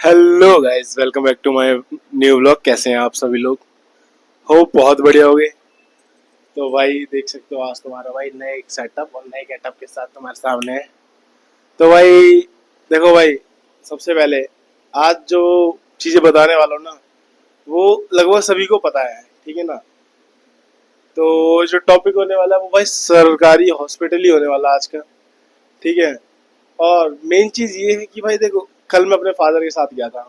Hello guys, welcome back to my new vlog. कैसे हैं आप सभी लोग? हो बहुत बढ़िया हो गए। तो भाई देख सकते हो, आज तुम्हारा भाई नए सेटअप और नए गेटअप के साथ तुम्हारे सामने है। तो भाई देखो भाई, सबसे पहले आज जो चीजें बताने वाला हूँ ना, वो लगभग सभी को पता है, ठीक है ना। तो जो टॉपिक होने वाला है वो भाई सरकारी हॉस्पिटल ही होने वाला है आज का, ठीक है। और मेन चीज ये है कि भाई देखो, कल मैं अपने फादर के साथ गया था,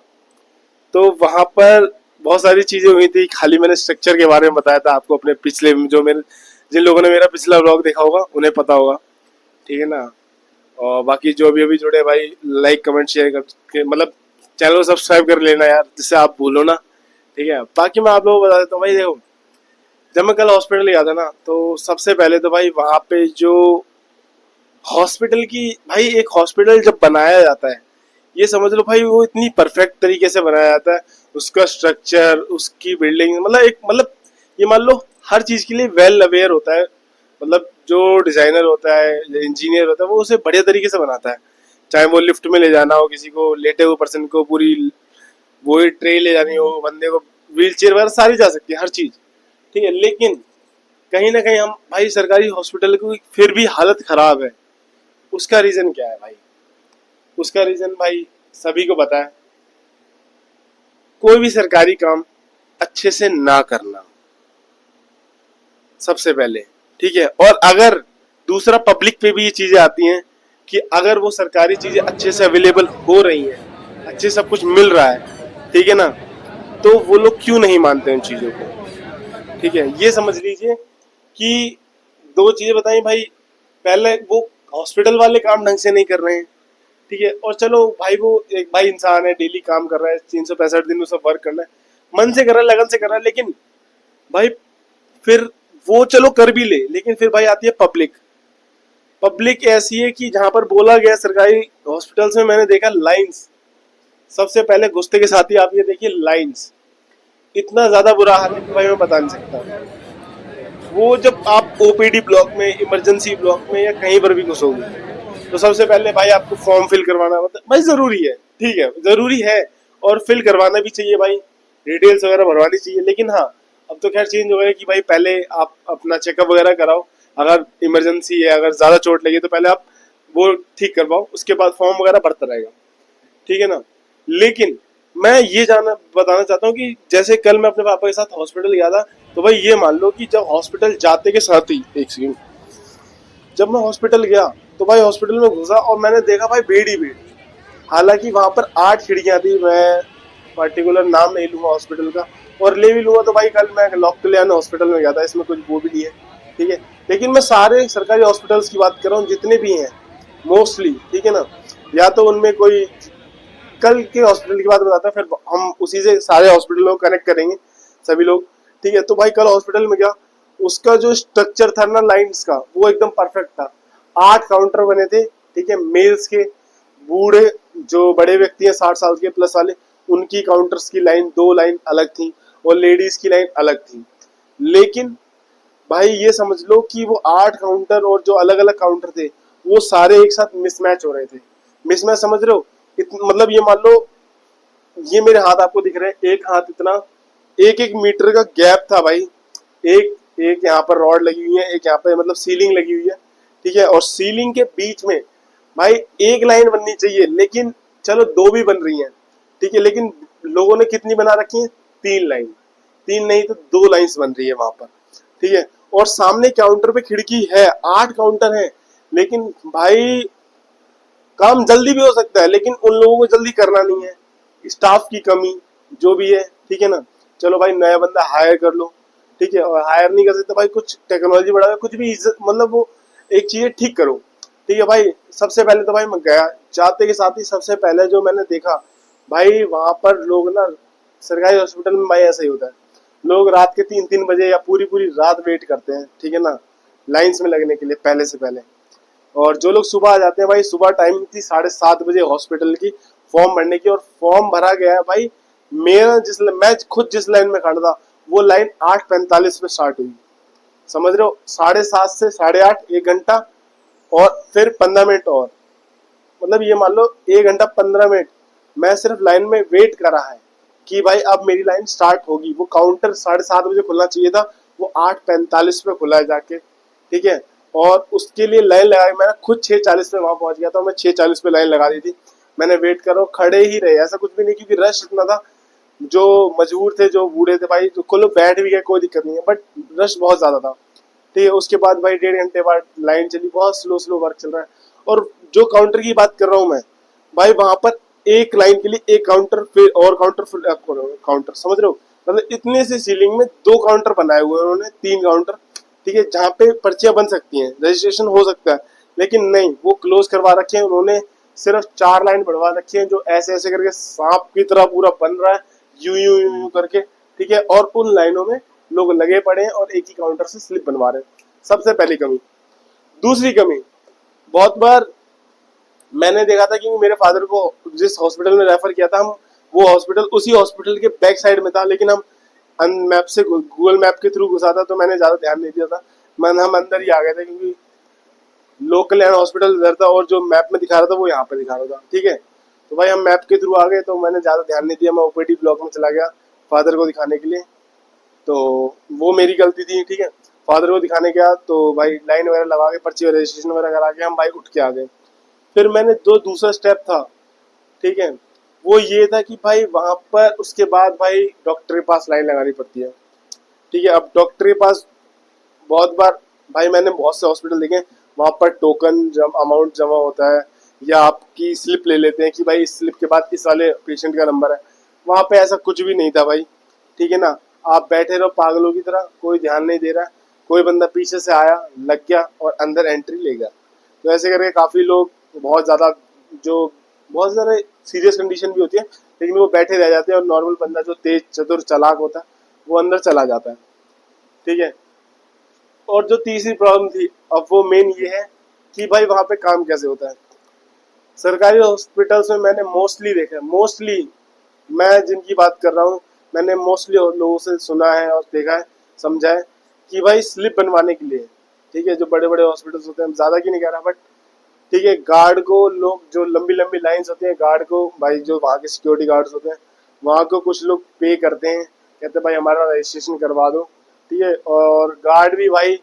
तो वहां पर बहुत सारी चीजें हुई थी। खाली मैंने स्ट्रक्चर के बारे में बताया था आपको अपने पिछले, जो मेरे, जिन लोगों ने मेरा पिछला व्लॉग देखा होगा उन्हें पता होगा, ठीक है ना। और बाकी जो भी अभी जुड़े भाई, लाइक कमेंट शेयर कर मतलब चैनल को सब्सक्राइब कर लेना यार, जिससे आप भूलो ना, ठीक है। बाकी मैं आप लोगों को बता देता हूँ भाई, देखो जब मैं कल हॉस्पिटल गया था ना, तो सबसे पहले तो भाई वहां पे जो हॉस्पिटल की, भाई एक हॉस्पिटल जब बनाया जाता है, ये समझ लो भाई वो इतनी परफेक्ट तरीके से बनाया जाता है। उसका स्ट्रक्चर, उसकी बिल्डिंग, मतलब एक मतलब ये मान लो हर चीज के लिए वेल अवेयर होता है। मतलब जो डिजाइनर होता है, इंजीनियर होता है, वो उसे बढ़िया तरीके से बनाता है। चाहे वो लिफ्ट में ले जाना हो किसी को, लेटे हुए पर्सन को पूरी वो ट्रे ले जानी हो, बंदे को व्हील चेयर वगैरह सारी जा सकती है, हर चीज, ठीक है। लेकिन कहीं ना कहीं हम भाई सरकारी हॉस्पिटल की फिर भी हालत खराब है। उसका रीजन क्या है भाई? उसका रीजन भाई सभी को पता है, कोई भी सरकारी काम अच्छे से ना करना, सबसे पहले, ठीक है। और अगर दूसरा पब्लिक पे भी ये चीजें आती हैं कि अगर वो सरकारी चीजें अच्छे से अवेलेबल हो रही हैं, अच्छे से सब कुछ मिल रहा है, ठीक है ना, तो वो लोग क्यों नहीं मानते उन चीजों को, ठीक है। ये समझ लीजिए कि दो चीजें बताई भाई। पहले वो हॉस्पिटल वाले काम ढंग से नहीं कर रहे हैं, ठीक है। और चलो भाई, वो एक भाई इंसान है, डेली काम कर रहा है, 365 दिन उसे वर्क करना है, मन से कर रहा है, लगन से कर रहा है। लेकिन भाई फिर वो चलो कर भी ले, लेकिन फिर भाई आती है पब्लिक। पब्लिक ऐसी है कि जहां पर बोला गया सरकारी हॉस्पिटल्स में, मैंने देखा लाइंस, सबसे पहले घुसते के साथ ही आप ये देखिए लाइंस, इतना ज्यादा बुरा हाल है कि भाई मैं बता नहीं सकता। वो जब आप ओपीडी ब्लॉक में, इमरजेंसी ब्लॉक में या कहीं पर भी घुसोगे, तो सबसे पहले भाई आपको फॉर्म फिल करवाना, मतलब भाई जरूरी है, ठीक है, जरूरी है। और फिल करवाना भी चाहिए भाई, डिटेल्स वगैरह भरवानी चाहिए। लेकिन हाँ, अब तो खैर चेंज हो गया कि भाई पहले आप अपना चेकअप वगैरह कराओ, अगर इमरजेंसी है, अगर ज्यादा चोट लगी तो पहले आप वो ठीक करवाओ, उसके बाद फॉर्म वगैरह भरता रहेगा, ठीक है ना। लेकिन मैं ये जानना बताना चाहता हूँ कि जैसे कल मैं अपने पापा के साथ हॉस्पिटल गया था, तो भाई ये मान लो कि जब हॉस्पिटल जाते के साथ ही, एक सेकंड, जब मैं हॉस्पिटल गया तो भाई हॉस्पिटल में घुसा और मैंने देखा भाई बेड ही बेड। हालांकि वहां पर 8 खिड़कियां थी, मैं पर्टिकुलर नाम नहीं लूंगा हॉस्पिटल का, और ले भी लूंगा तो भाई कल मैं लॉक कल्याण हॉस्पिटल में गया था, इसमें कुछ वो भी नहीं है, ठीक है। लेकिन मैं सारे सरकारी हॉस्पिटल्स की बात कर रहा हूँ जितने भी हैं, मोस्टली, ठीक है ना। या तो उनमें कोई, कल के हॉस्पिटल की बात बताता है, फिर हम उसी से सारे हॉस्पिटलों को कनेक्ट करेंगे सभी लोग, ठीक है। तो भाई कल हॉस्पिटल में गया, उसका जो स्ट्रक्चर था ना लाइंस का, वो एकदम परफेक्ट था। 8 काउंटर बने थे, ठीक है, मेल्स के, बूढ़े, जो बड़े व्यक्ति हैं 60 साल के प्लस वाले, उनकी काउंटर्स की लाइन, 2 लाइन अलग थी, और लेडीज की लाइन अलग थी। लेकिन भाई ये समझ लो कि वो 8 काउंटर और जो अलग अलग काउंटर थे, वो सारे एक साथ मिसमैच हो रहे थे। मिसमैच समझ रहे हो? मतलब ये मान लो, ये मेरे हाथ आपको दिख रहे हैं, एक हाथ इतना, एक एक मीटर का गैप था भाई। एक एक यहाँ पर रॉड लगी हुई है, एक यहाँ पे मतलब सीलिंग लगी हुई है, ठीक है। और सीलिंग के बीच में भाई एक लाइन बननी चाहिए, लेकिन चलो दो भी बन रही हैं, ठीक है। लेकिन लोगों ने कितनी बना रखी है? 3 लाइन। तीन नहीं तो 2 लाइन्स बन रही है वहां पर, ठीक है। और सामने काउंटर पे खिड़की है, 8 काउंटर है। लेकिन भाई काम जल्दी भी हो सकता है, लेकिन उन लोगों को जल्दी करना नहीं है, स्टाफ की कमी, जो भी है, ठीक है ना। चलो भाई नया बंदा हायर कर लो, ठीक है। और हायर नहीं कर सकते भाई, कुछ टेक्नोलॉजी बढ़ा, कुछ भी इज्जत, मतलब वो एक चीज ठीक करो, ठीक है भाई। सबसे पहले तो भाई मैं गया, जाते के साथ ही सबसे पहले जो मैंने देखा भाई, वहां पर लोग ना, सरकारी हॉस्पिटल में भाई ऐसा ही होता है, लोग रात के 3-3 बजे या पूरी पूरी रात वेट करते हैं, ठीक है ना, लाइन्स में लगने के लिए पहले से पहले। और जो लोग सुबह आ जाते हैं भाई, सुबह टाइमिंग थी 7:30 बजे हॉस्पिटल की फॉर्म भरने की, और फॉर्म भरा गया है भाई। मेरा मैं खुद जिस लाइन में खड़ा था, वो लाइन 8:45 में स्टार्ट हुई, समझ रहे हो? 7:30 से 8:30, 1 घंटा, और फिर 15 मिनट और, मतलब ये मान लो 1 घंटा 15 मिनट। मैं सिर्फ लाइन में वेट करा है कि भाई अब मेरी लाइन स्टार्ट होगी। वो काउंटर 7:30 बजे खुलना चाहिए था, वो 8:45 पे खुला है जाके, ठीक है। और उसके लिए लाइन लगाई मैंने खुद, 6:40 पे वहां पहुंच गया था मैं, 6:40 पे लाइन लगा दी थी मैंने। वेट करो, खड़े ही रहे, ऐसा कुछ भी नहीं, क्योंकि रश इतना था। जो मजबूर थे, जो बूढ़े थे भाई, जो को लोग बैठ भी गए, कोई दिक्कत नहीं है, बट रश बहुत ज्यादा था, ठीक है। उसके बाद भाई 1.5 घंटे बाद लाइन चली, बहुत स्लो स्लो वर्क चल रहा है। और जो काउंटर की बात कर रहा हूँ मैं भाई, वहां पर एक लाइन के लिए एक काउंटर, फिर और काउंटर, फिर काउंटर, समझ रहे हो। मतलब इतने से सीलिंग में 2 काउंटर बनाए हुए हैं उन्होंने, 3 काउंटर, ठीक है, जहाँ पे पर्चियां बन सकती हैं, रजिस्ट्रेशन हो सकता है। लेकिन नहीं, वो क्लोज करवा रखे हैं उन्होंने। सिर्फ 4 लाइन बढ़वा रखी है, जो ऐसे ऐसे करके सांप की तरह पूरा बन रहा है, यू यू यू यू करके, ठीक है। और उन लाइनों में लोग लगे पड़े हैं और एक ही काउंटर से स्लिप बनवा रहे हैं। सबसे पहली कमी। दूसरी कमी, बहुत बार मैंने देखा था कि मेरे फादर को जिस हॉस्पिटल में रेफर किया था, हम वो हॉस्पिटल उसी हॉस्पिटल के बैक साइड में था, लेकिन हम मैप से, गूगल मैप के थ्रू घुसा था, तो मैंने ज्यादा ध्यान नहीं दिया था। हम अंदर ही आ गए थे, क्योंकि लोकल यहाँ हॉस्पिटल इधर था और जो मैप में दिखा रहा था वो यहाँ पे दिखा रहा था, ठीक है। तो भाई हम मैप के थ्रू आ गए, तो मैंने ज्यादा ध्यान नहीं दिया, मैं ओपीडी ब्लॉक में चला गया फादर को दिखाने के लिए। तो वो मेरी गलती थी, ठीक है। फादर को दिखाने गया तो भाई लाइन वगैरह लगा के, पर्ची रजिस्ट्रेशन वगैरह करा के हम भाई उठ के आ गए। फिर मैंने जो दूसरा स्टेप था, ठीक है, वो ये था कि भाई वहां पर उसके बाद भाई डॉक्टर के पास लाइन लगानी पड़ती है, ठीक है। अब डॉक्टर के पास बहुत बार भाई मैंने बहुत से हॉस्पिटल देखे, वहां पर टोकन जब अमाउंट जमा होता है, या आपकी स्लिप ले लेते हैं कि भाई इस स्लिप के बाद इस वाले पेशेंट का नंबर है। वहां पे ऐसा कुछ भी नहीं था भाई, ठीक है ना। आप बैठे रहो पागलों की तरह, कोई ध्यान नहीं दे रहा है। कोई बंदा पीछे से आया, लग गया और अंदर एंट्री ले गया। तो ऐसे करके काफी लोग, बहुत ज्यादा, जो बहुत सारे सीरियस कंडीशन भी होती है, लेकिन वो बैठे रह जाते हैं, और नॉर्मल बंदा जो तेज चतुर चालाक होता है वो अंदर चला जाता है, ठीक है। और जो तीसरी प्रॉब्लम थी, अब वो मेन ये है कि भाई वहां पे काम कैसे होता है। सरकारी हॉस्पिटल्स में मैंने मोस्टली देखा है, मोस्टली मैं जिनकी बात कर रहा हूँ, मैंने मोस्टली लोगों से सुना है और देखा है, समझा है कि भाई स्लिप बनवाने के लिए, ठीक है, जो बड़े बड़े हॉस्पिटल्स होते हैं, ज्यादा की नहीं कह रहा, बट ठीक है, गार्ड को लोग, जो लंबी लंबी लाइंस होती हैं, गार्ड को भाई, जो वहाँ के सिक्योरिटी गार्ड्स होते हैं, वहाँ को कुछ लोग पे करते हैं, कहते हैं भाई हमारा रजिस्ट्रेशन करवा दो, ठीक है। और गार्ड भी भाई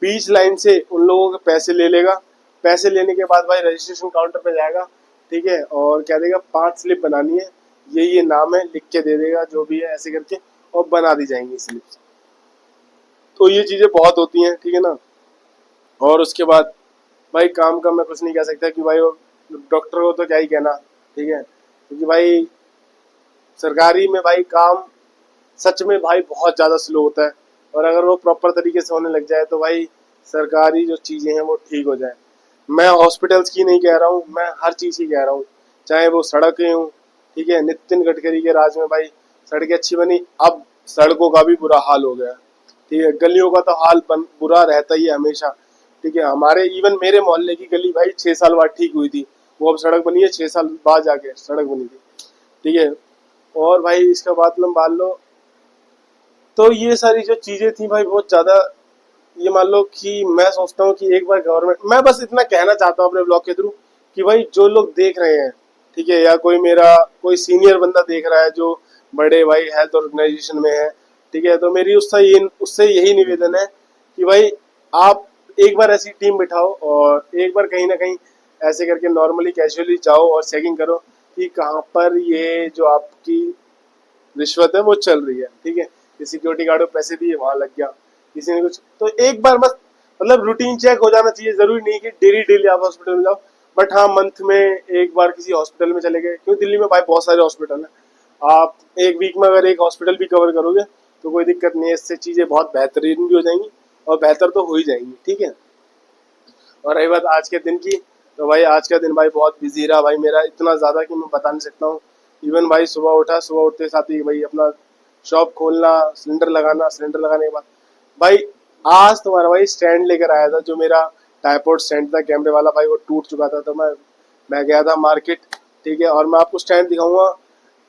बीच लाइन से उन लोगों के पैसे ले लेगा। पैसे लेने के बाद भाई रजिस्ट्रेशन काउंटर पे जाएगा, ठीक है, और कह देगा 5 स्लिप बनानी है, ये नाम है, लिख के दे देगा जो भी है, ऐसे करके, और बना दी जाएंगी स्लिप। तो ये चीजें बहुत होती हैं, ठीक है ना। और उसके बाद भाई काम का मैं कुछ नहीं कह सकता, कि भाई डॉक्टर को तो क्या ही कहना, ठीक है, क्योंकि भाई सरकारी में भाई काम सच में भाई बहुत ज़्यादा स्लो होता है। और अगर वो प्रॉपर तरीके से होने लग जाए तो भाई सरकारी जो चीज़ें हैं वो ठीक हो जाए। मैं हॉस्पिटल्स की नहीं कह रहा हूँ, मैं हर चीज़ की कह रहा हूँ, चाहे वो सड़कें हों, ठीक है। नितिन गडकरी के राज में भाई सड़कें अच्छी बनी, अब सड़कों का भी बुरा हाल हो गया, ठीक है। गलियों का तो हाल बुरा रहता ही है हमेशा, ठीक है। हमारे इवन मेरे मोहल्ले की गली भाई 6 साल बाद ठीक हुई थी, वो अब सड़क बनी है 6 साल बाद जाके सड़क बनी थी, ठीक है। और भाई इसका बात मतलब मान लो, तो ये सारी जो चीजें थी भाई बहुत ज्यादा, ये मान लो कि मैं सोचता हूँ कि एक बार गवर्नमेंट, मैं बस इतना कहना चाहता हूँ अपने ब्लॉग के थ्रू, कि भाई जो लोग देख रहे हैं, ठीक है, या कोई मेरा कोई सीनियर बंदा देख रहा है जो बड़े भाई हेल्थ ऑर्गेनाइजेशन में है, ठीक है, तो मेरी उससे यही निवेदन है कि भाई आप एक बार ऐसी टीम बिठाओ, और एक बार कहीं ना कहीं ऐसे करके नॉर्मली कैजुअली जाओ और चेकिंग करो कि कहाँ पर ये जो आपकी रिश्वत है वो चल रही है, ठीक है। कि सिक्योरिटी गार्ड को पैसे दिए, वहां लग गया किसी ने कुछ, तो एक बार बस, मतलब रूटीन चेक हो जाना चाहिए। जरूरी नहीं कि डेली डेली आप हॉस्पिटल में जाओ, बट हाँ मंथ में एक बार किसी हॉस्पिटल में चले गए, क्योंकि दिल्ली में भाई बहुत सारे हॉस्पिटल हैं। आप एक वीक में अगर एक हॉस्पिटल भी कवर करोगे तो कोई दिक्कत नहीं है, इससे चीजें बहुत बेहतरीन भी हो जाएंगी, और बेहतर तो हो ही जाएंगी, ठीक है। और रही बात आज के दिन की, तो भाई आज का दिन भाई बहुत बिजी रहा भाई मेरा, इतना ज़्यादा कि मैं बता नहीं सकता हूँ। इवन भाई सुबह उठा, सुबह उठते साथ ही भाई अपना शॉप खोलना, सिलेंडर लगाना, सिलेंडर लगाने के बाद भाई आज तुम्हारा भाई स्टैंड लेकर आया था, जो मेरा ट्राइपॉड स्टैंड था कैमरे वाला भाई, वो टूट चुका था, तो मैं गया था मार्केट, ठीक है। और मैं आपको स्टैंड दिखाऊंगा,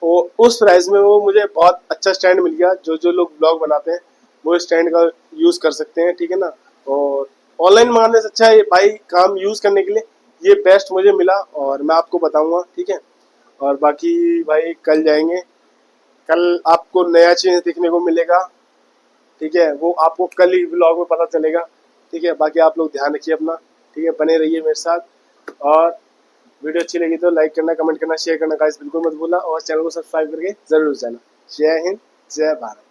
वो उस प्राइस में वो मुझे बहुत अच्छा स्टैंड मिल गया। जो जो लोग ब्लॉग बनाते हैं वो स्टैंड का यूज़ कर सकते हैं, ठीक है ना। और ऑनलाइन मंगाने से अच्छा है भाई, काम यूज़ करने के लिए ये बेस्ट मुझे मिला, और मैं आपको बताऊंगा, ठीक है। और बाकी भाई कल जाएंगे, कल आपको नया चीज़ देखने को मिलेगा, ठीक है, वो आपको कल ही व्लॉग में पता चलेगा, ठीक है। बाकी आप लोग ध्यान रखिए अपना, ठीक है, बने रहिए मेरे साथ। और वीडियो अच्छी लगी तो लाइक करना, कमेंट करना, शेयर करना गाइस बिल्कुल मत भूलना, और चैनल को सब्सक्राइब करके जरूर जाना। जय हिंद, जय भारत।